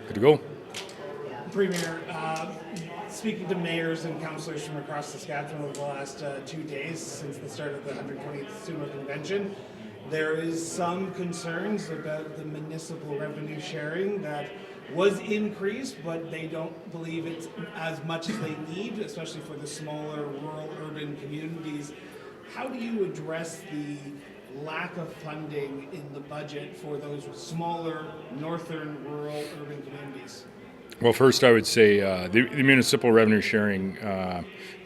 Good to go. Premier, speaking to mayors and councillors from across Saskatchewan over the last 2 days since the start of the 120th SUMA convention, there is some concerns about the municipal revenue sharing that was increased, but they don't believe it's as much as they need, especially for the smaller rural urban communities. How do you address the lack of funding in the budget for those smaller northern rural urban communities? Well, first I would say the municipal revenue sharing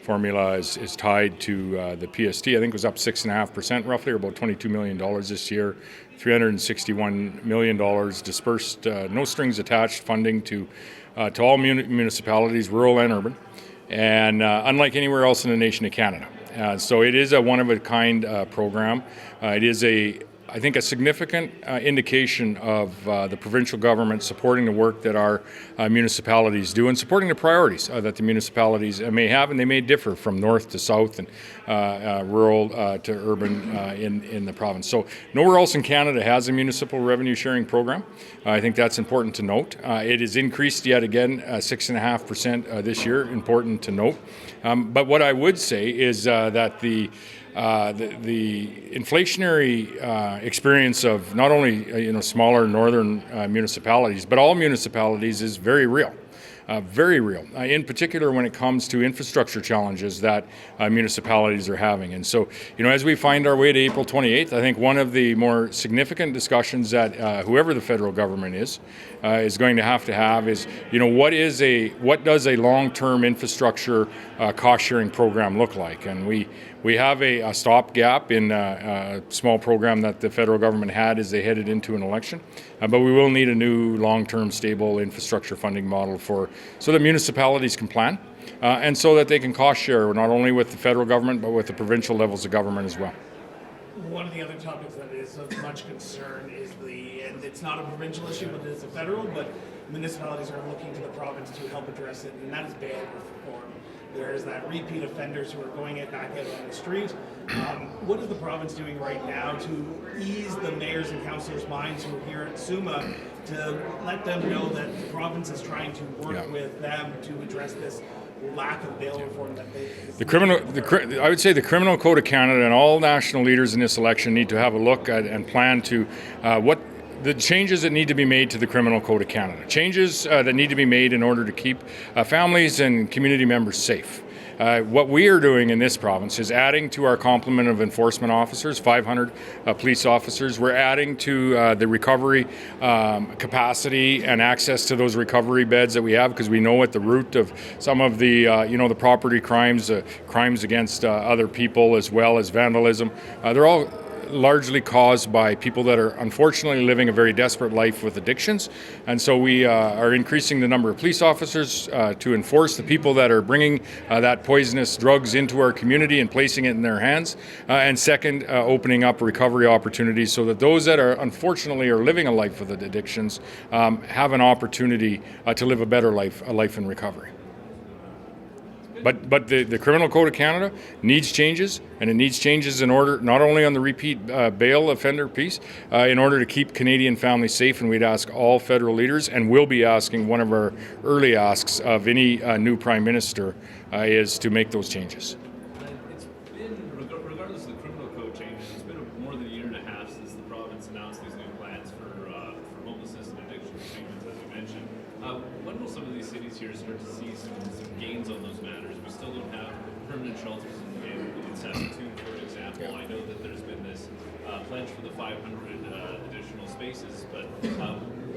formula is tied to the PST. I think it was up 6.5% roughly, or about $22 million this year. $361 million dispersed, no strings attached funding to all municipalities, rural and urban, and unlike anywhere else in the nation of Canada. So it is a one-of-a-kind program. It is I think a significant indication of the provincial government supporting the work that our municipalities do and supporting the priorities that the municipalities may have, and they may differ from north to south and rural to urban in the province. So nowhere else in Canada has a municipal revenue sharing program. I think that's important to note. It has increased yet again 6.5% this year, important to note. But what I would say is that the inflationary experience of not only smaller northern municipalities, but all municipalities is very real. Very real, in particular when it comes to infrastructure challenges that municipalities are having. And so, as we find our way to April 28th, I think one of the more significant discussions that whoever the federal government is going to have is, what does a long-term infrastructure cost-sharing program look like? And we have a stopgap in a small program that the federal government had as they headed into an election, but we will need a new long-term stable infrastructure funding model so that municipalities can plan and so that they can cost share not only with the federal government but with the provincial levels of government as well. One of the other topics that is of much concern is and it's not a provincial issue, but it is a federal, but municipalities are looking to the province to help address it, and that is bail reform. There's that repeat offenders who are going back out on the street. What is the province doing right now to ease the mayors and councillors' minds who are here at SUMA to let them know that the province is trying to work with them to address this lack of bail reform that they... I would say the Criminal Code of Canada and all national leaders in this election need to have a look at and plan to what the changes that need to be made to the Criminal Code of Canada. Changes that need to be made in order to keep families and community members safe. What we are doing in this province is adding to our complement of enforcement officers, 500 police officers. We're adding to the recovery capacity and access to those recovery beds that we have, because we know at the root of some of the the property crimes, crimes against other people, as well as vandalism, they're all largely caused by people that are unfortunately living a very desperate life with addictions. And so we are increasing the number of police officers to enforce the people that are bringing that poisonous drugs into our community and placing it in their hands. And second, opening up recovery opportunities so that those that are unfortunately are living a life with addictions have an opportunity to live a better life, a life in recovery. But the Criminal Code of Canada needs changes, and it needs changes in order, not only on the repeat bail offender piece, in order to keep Canadian families safe. And we'd ask all federal leaders, and we'll be asking, one of our early asks of any new Prime Minister is to make those changes. It's been, regardless of the Criminal Code changes, it's been more than a year and a half since the province announced these new plans for homelessness and addiction treatment, as you mentioned. When will some of these cities here start to see some gains on those matters? We still don't have permanent shelters in Saskatoon, for example. I know that there's been this pledge for the 500 additional spaces, but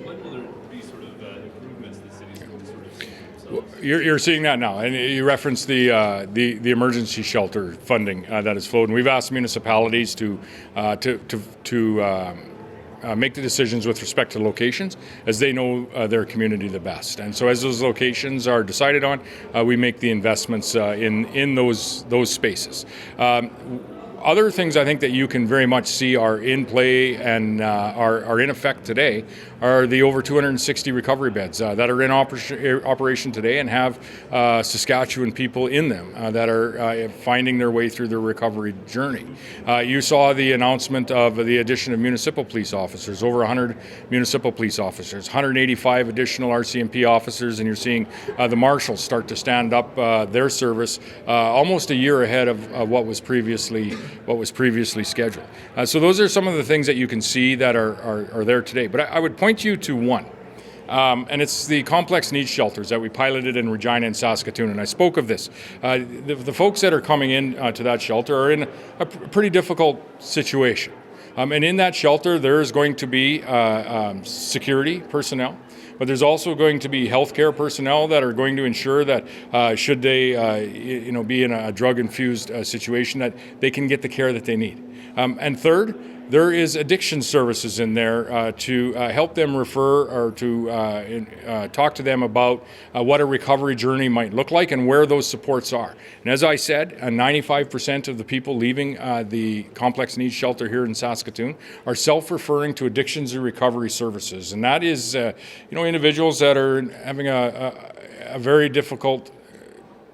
when will there be sort of improvements that cities can sort of see for themselves? You're seeing that now, and you referenced the emergency shelter funding that has flowed, and we've asked municipalities to make the decisions with respect to locations as they know their community the best. And so as those locations are decided on, we make the investments in those spaces. Other things I think that you can very much see are in play and are in effect today are the over 260 recovery beds that are in operation today and have Saskatchewan people in them that are finding their way through their recovery journey. You saw the announcement of the addition of municipal police officers, over 100 municipal police officers, 185 additional RCMP officers, and you're seeing the marshals start to stand up their service almost a year ahead of what was previously scheduled. So those are some of the things that you can see that are there today. But I would point you to one. And it's the complex needs shelters that we piloted in Regina and Saskatoon. And I spoke of this. The folks that are coming in to that shelter are in a pretty difficult situation. And in that shelter, there's going to be security personnel, but there's also going to be healthcare personnel that are going to ensure that should they be in a drug-infused situation, that they can get the care that they need. And third, there is addiction services in there to help them refer or to talk to them about what a recovery journey might look like and where those supports are. And as I said, 95% of the people leaving the complex needs shelter here in Saskatoon are self-referring to addictions and recovery services. And that is individuals that are having a very difficult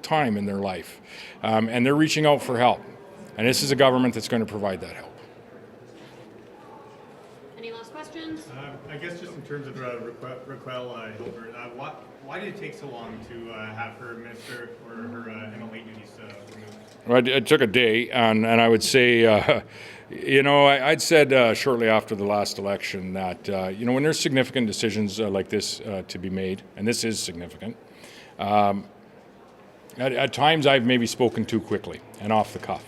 time in their life. And they're reaching out for help. And this is a government that's going to provide that help. Any last questions? I guess just in terms of Raquel Hilbert, why did it take so long to have her minister or her MLA duties removed? Well, it took a day, and I would say, I'd said shortly after the last election that, when there's significant decisions like this to be made, and this is significant, at times I've maybe spoken too quickly and off the cuff.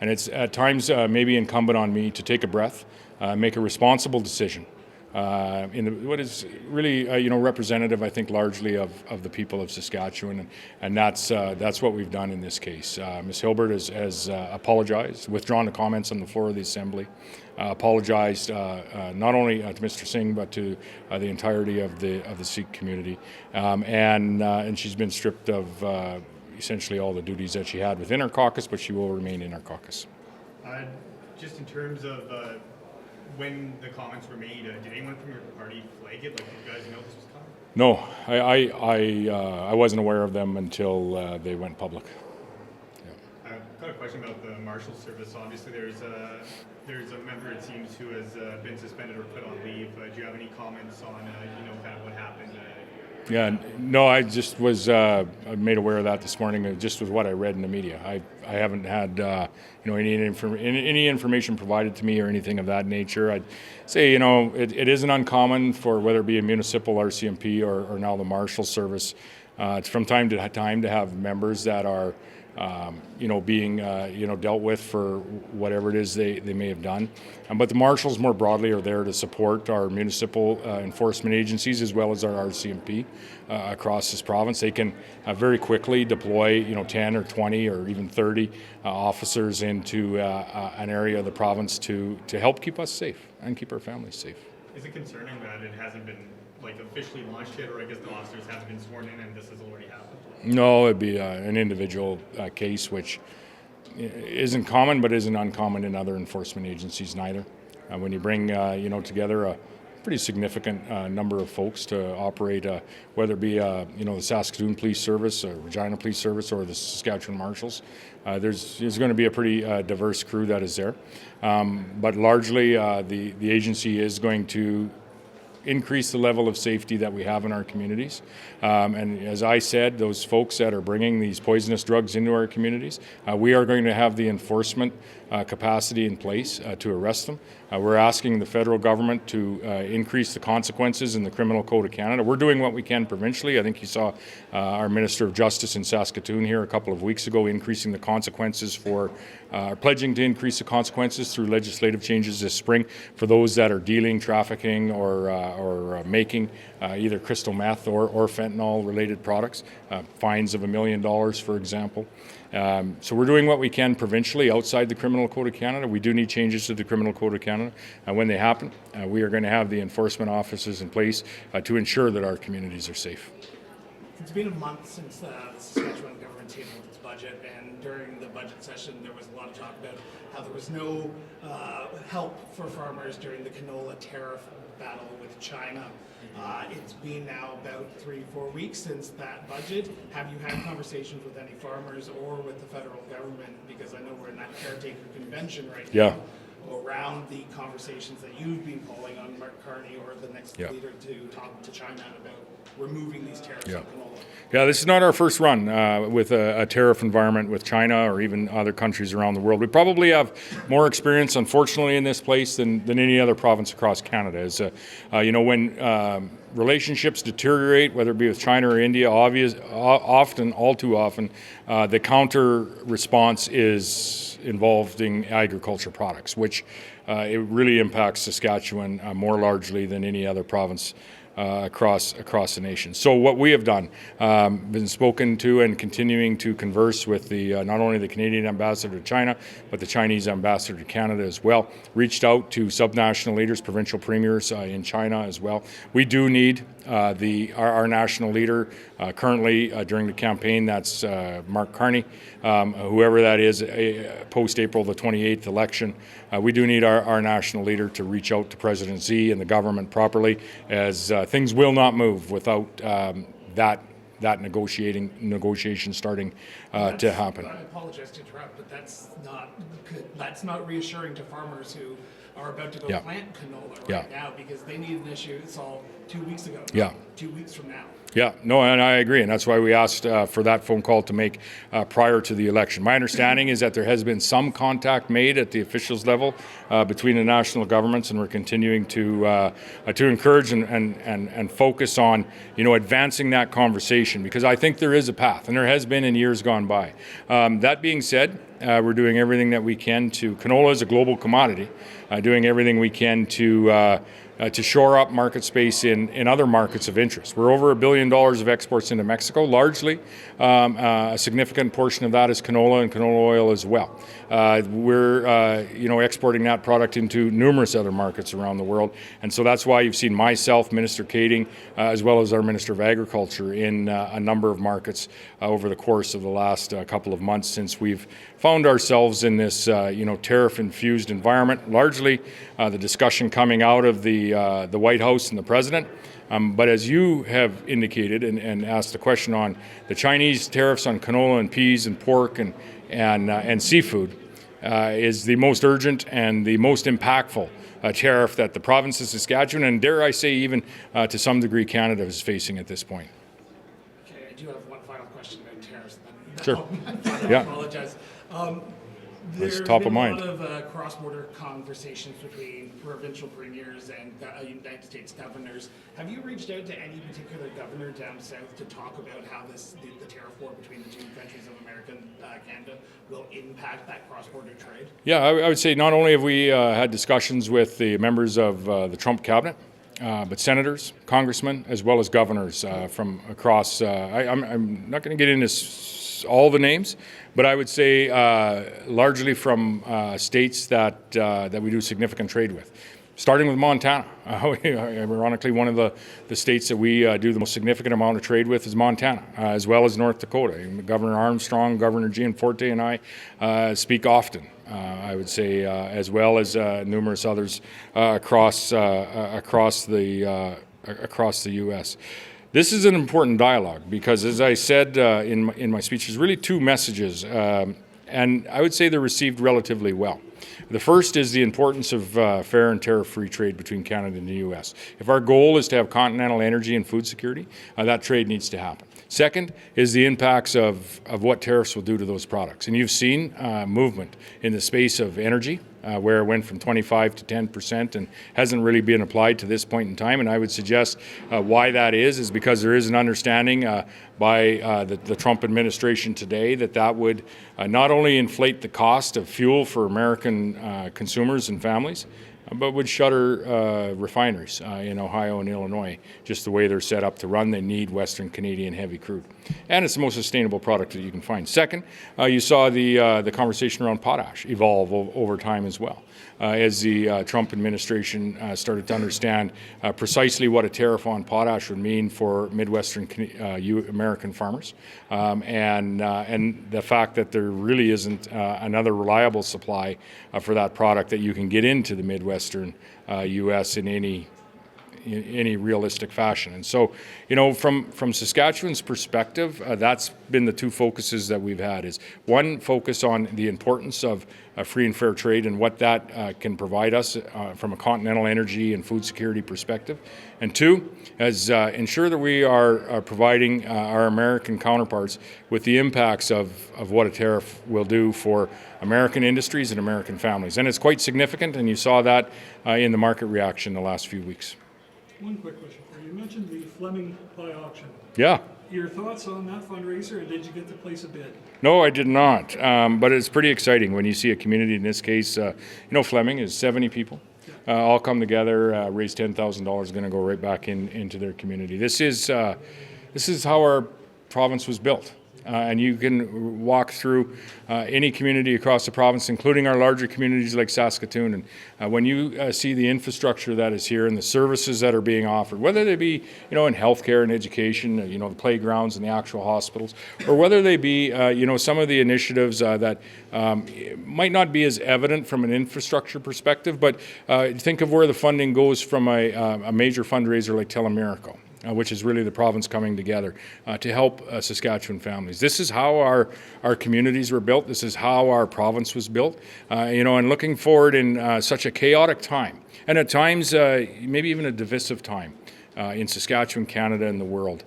And it's at times maybe incumbent on me to take a breath, make a responsible decision in what is really representative, I think, largely of the people of Saskatchewan, and that's what we've done in this case. Ms. Hilbert has apologized, withdrawn the comments on the floor of the Assembly, apologized not only to Mr. Singh but to the entirety of the Sikh community, and she's been stripped of essentially all the duties that she had within our caucus, but she will remain in our caucus. Just in terms of when the comments were made, did anyone from your party flag it? Like, did you guys know this was coming? No, I wasn't aware of them until they went public. Yeah. I've got a question about the Marshal Service. Obviously, there's a member, it seems, who has been suspended or put on leave. Do you have any comments on kind of what happened? Yeah, no, I just was made aware of that this morning, just with what I read in the media. I haven't had any information provided to me or anything of that nature. I'd say it isn't uncommon for whether it be a municipal RCMP or now the Marshal Service. It's from time to time to have members that are being dealt with for whatever it is they may have done. But the marshals more broadly are there to support our municipal enforcement agencies as well as our RCMP across this province. They can very quickly deploy 10 or 20 or even 30 officers into an area of the province to help keep us safe and keep our families safe. Is it concerning that it hasn't been officially launched yet, or I guess the officers haven't been sworn in and this has already happened? No, it'd be an individual case, which isn't common, but isn't uncommon in other enforcement agencies neither. When you bring together a pretty significant number of folks to operate, whether it be the Saskatoon Police Service, or Regina Police Service, or the Saskatchewan Marshals, there's going to be a pretty diverse crew that is there. But largely, the agency is going to increase the level of safety that we have in our communities. And as I said, those folks that are bringing these poisonous drugs into our communities, we are going to have the enforcement capacity in place to arrest them. We're asking the federal government to increase the consequences in the Criminal Code of Canada. We're doing what we can provincially. I think you saw our Minister of Justice in Saskatoon here a couple of weeks ago increasing the consequences for, pledging to increase the consequences through legislative changes this spring for those that are dealing, trafficking, or making either crystal meth or fentanyl-related products, fines of $1 million, for example. So we're doing what we can provincially outside the Criminal Code of Canada. We do need changes to the Criminal Code of Canada. When they happen, we are going to have the enforcement officers in place to ensure that our communities are safe. It's been a month since the Saskatchewan government tabled its budget, and during the budget session there was a lot of talk about how there was no help for farmers during the canola tariff battle with China. It's been now about 3-4 weeks since that budget. Have you had conversations with any farmers or with the federal government? Because I know we're in that caretaker convention right now. Around the conversations that you've been calling on Mark Carney or the next leader to talk to China about removing these tariffs on canola. Yeah, this is not our first run with a tariff environment with China or even other countries around the world. We probably have more experience, unfortunately, in this place than any other province across Canada. As when relationships deteriorate, whether it be with China or India, all too often, the counter response is involving agriculture products, which it really impacts Saskatchewan more largely than any other province across the nation. So what we have done, been spoken to and continuing to converse with the not only the Canadian ambassador to China, but the Chinese ambassador to Canada as well. Reached out to subnational leaders, provincial premiers in China as well. We do need our national leader currently during the campaign. That's Mark Carney, whoever that is, post-April the 28th election. We do need our national leader to reach out to President Xi and the government properly, as things will not move without that negotiation starting to happen. I apologize to interrupt, but that's not reassuring to farmers who are about to go plant canola right now, because they need an issue solved 2 weeks ago. 2 weeks from now. Yeah, no, and I agree, and that's why we asked for that phone call to make prior to the election. My understanding is that there has been some contact made at the officials level between the national governments, and we're continuing to encourage and focus on advancing that conversation, because I think there is a path, and there has been in years gone by. That being said, we're doing everything that we can to. Canola is a global commodity. Doing everything we can to shore up market space in other markets of interest. We're over $1 billion of exports into Mexico, largely. A significant portion of that is canola and canola oil as well. We're exporting that product into numerous other markets around the world, and so that's why you've seen myself, Minister Kading, as well as our Minister of Agriculture in a number of markets over the course of the last couple of months, since we've found ourselves in this tariff-infused environment, largely the discussion coming out of the White House and the President. But as you have indicated and asked the question on the Chinese tariffs on canola and peas and pork and seafood, is the most urgent and the most impactful tariff that the province of Saskatchewan, and dare I say even to some degree Canada, is facing at this point. Okay, I do have one final question about tariffs. Sure. I apologize. There's top been of mind. a lot of cross-border conversations between provincial premiers and United States governors. Have you reached out to any particular governor down south to talk about how the tariff war between the two countries of America and Canada will impact that cross-border trade? Yeah, I would say not only have we had discussions with the members of the Trump cabinet, but senators, congressmen, as well as governors from across. I'm not going to get into all the names, but I would say largely from states that we do significant trade with. Starting with Montana. Ironically, one of the states that we do the most significant amount of trade with is Montana, as well as North Dakota. Governor Armstrong, Governor Gianforte, and I speak often, I would say, as well as numerous others across the U.S. This is an important dialogue because, as I said in my speech, there's really two messages, and I would say they're received relatively well. The first is the importance of fair and tariff-free trade between Canada and the U.S. If our goal is to have continental energy and food security, that trade needs to happen. Second is the impacts of what tariffs will do to those products. And you've seen movement in the space of energy, where it went from 25 to 10% and hasn't really been applied to this point in time. And I would suggest why that is because there is an understanding by the Trump administration today that would not only inflate the cost of fuel for American consumers and families, but would shutter refineries in Ohio and Illinois, just the way they're set up to run. They need Western Canadian heavy crude. And it's the most sustainable product that you can find. Second, you saw the conversation around potash evolve over time as well, as the Trump administration started to understand precisely what a tariff on potash would mean for Midwestern American farmers, and the fact that there really isn't another reliable supply for that product that you can get into the Midwestern U.S. in any any realistic fashion. And so, from Saskatchewan's perspective, that's been the two focuses that we've had. Is one, focus on the importance of free and fair trade and what that can provide us from a continental energy and food security perspective. And two, is ensure that we are providing our American counterparts with the impacts of what a tariff will do for American industries and American families. And it's quite significant, and you saw that in the market reaction the last few weeks. One quick question for you. You mentioned the Fleming pie auction. Yeah. Your thoughts on that fundraiser, and did you get to place a bid? No, I did not. But it's pretty exciting when you see a community, in this case, Fleming is 70 people. All come together, raise $10,000, going to go right back into their community. This is how our province was built. And you can walk through any community across the province, including our larger communities like Saskatoon. And when you see the infrastructure that is here and the services that are being offered, whether they be, in healthcare and education, the playgrounds and the actual hospitals, or whether they be, some of the initiatives that might not be as evident from an infrastructure perspective, but think of where the funding goes from a major fundraiser like Telemerico. Which is really the province coming together to help Saskatchewan families. This is how our communities were built. This is how our province was built. And looking forward in such a chaotic time, and at times maybe even a divisive time in Saskatchewan, Canada, and the world.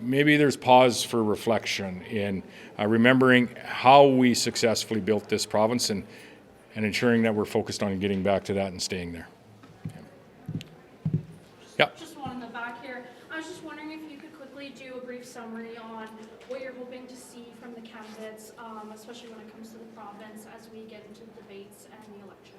Maybe there's pause for reflection in remembering how we successfully built this province and ensuring that we're focused on getting back to that and staying there. Yeah. Just one in the back here. I was just wondering if you could quickly do a brief summary on what you're hoping to see from the candidates, especially when it comes to the province as we get into the debates and the election.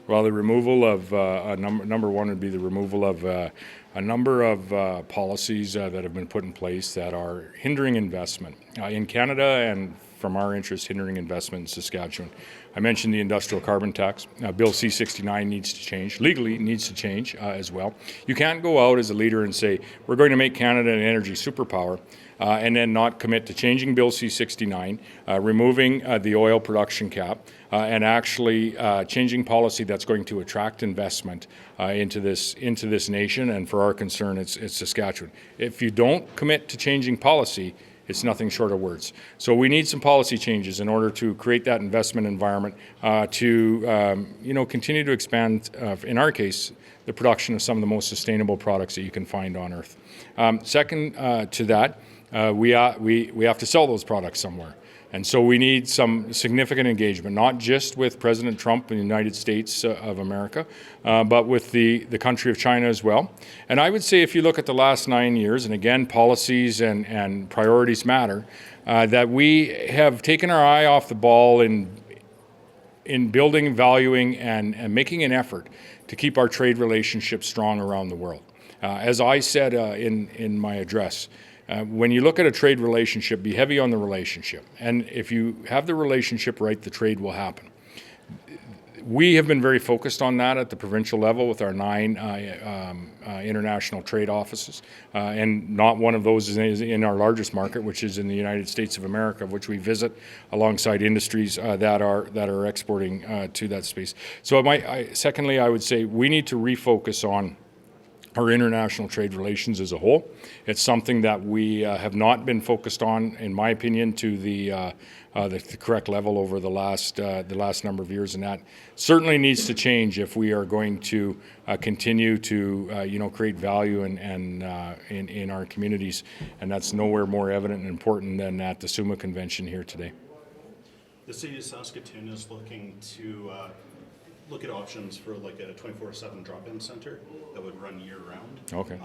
Well, the removal of number one would be the removal of a number of policies that have been put in place that are hindering investment in Canada and, from our interest, hindering investment in Saskatchewan. I mentioned the industrial carbon tax. Bill C-69 needs to change. Legally, it needs to change as well. You can't go out as a leader and say, we're going to make Canada an energy superpower, and then not commit to changing Bill C-69, removing the oil production cap, and actually changing policy that's going to attract investment into this nation. And for our concern, it's Saskatchewan. If you don't commit to changing policy, it's nothing short of words. So we need some policy changes in order to create that investment environment to continue to expand, in our case, the production of some of the most sustainable products that you can find on Earth. Second to that, we have to sell those products somewhere. And so we need some significant engagement, not just with President Trump in the United States of America, but with the country of China as well. And I would say if you look at the last 9 years, and again, policies and priorities matter, that we have taken our eye off the ball in building, valuing, and making an effort to keep our trade relationships strong around the world. As I said in my address, when you look at a trade relationship, be heavy on the relationship. And if you have the relationship right, the trade will happen. We have been very focused on that at the provincial level with our 9 international trade offices. And not one of those is in our largest market, which is in the United States of America, which we visit alongside industries that are exporting to that space. So secondly, I would say we need to refocus on our international trade relations as a whole. It's something that we have not been focused on, in my opinion, to the correct level over the last number of years, and that certainly needs to change if we are going to continue to create value in our communities, and that's nowhere more evident and important than at the SUMA convention here today. The city of Saskatoon is looking to look at options for like a 24/7 drop-in center that would run year-round. Okay.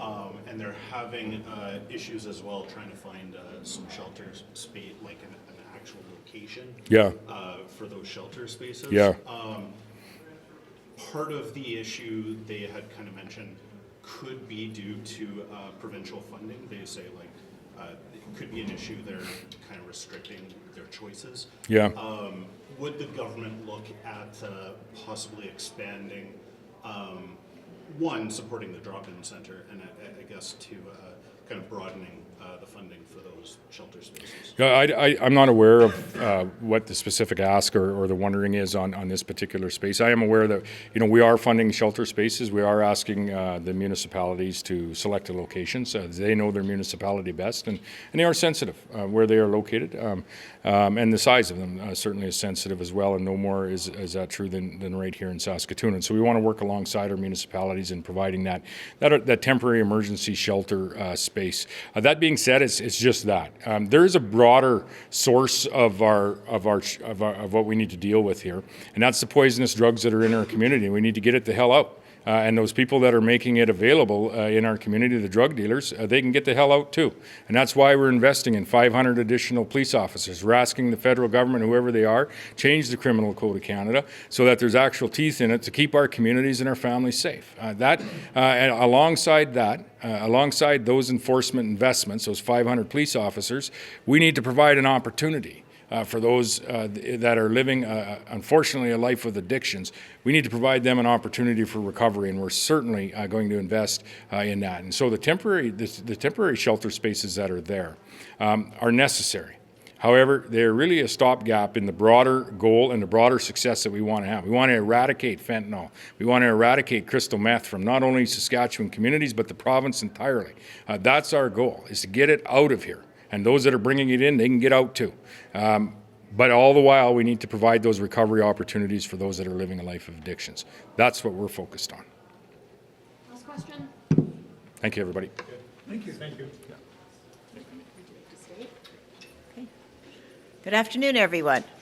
And they're having issues as well trying to find some shelter space, like an actual location. Yeah. For those shelter spaces. Yeah. Part of the issue they had kind of mentioned could be due to provincial funding. They say it could be an issue. They're kind of restricting their choices. Yeah. Would the government look at possibly expanding, supporting the drop-in center, and I guess to kind of broadening the funding for those shelter spaces? Yeah, I'm not aware of what the specific ask or the wondering is on this particular space. I am aware that, we are funding shelter spaces. We are asking the municipalities to select the locations. They know their municipality best, and they are sensitive where they are located. And the size of them certainly is sensitive as well, and no more is that true than right here in Saskatoon. And so we want to work alongside our municipalities in providing that temporary emergency shelter space. That being said, it's just that. There is a broader source of what we need to deal with here, and that's the poisonous drugs that are in our community. We need to get it the hell out. And those people that are making it available in our community, the drug dealers, they can get the hell out too. And that's why we're investing in 500 additional police officers. We're asking the federal government, whoever they are, change the Criminal Code of Canada so that there's actual teeth in it to keep our communities and our families safe. And alongside those enforcement investments, those 500 police officers, we need to provide an opportunity. For those that are living, unfortunately, a life with addictions, we need to provide them an opportunity for recovery, and we're certainly going to invest in that. And so the temporary shelter spaces that are there are necessary. However, they're really a stopgap in the broader goal and the broader success that we want to have. We want to eradicate fentanyl. We want to eradicate crystal meth from not only Saskatchewan communities, but the province entirely. That's our goal, is to get it out of here. And those that are bringing it in, they can get out too. But all the while, we need to provide those recovery opportunities for those that are living a life of addictions. That's what we're focused on. Last question. Thank you, everybody. Thank you. Thank you. Good afternoon, everyone.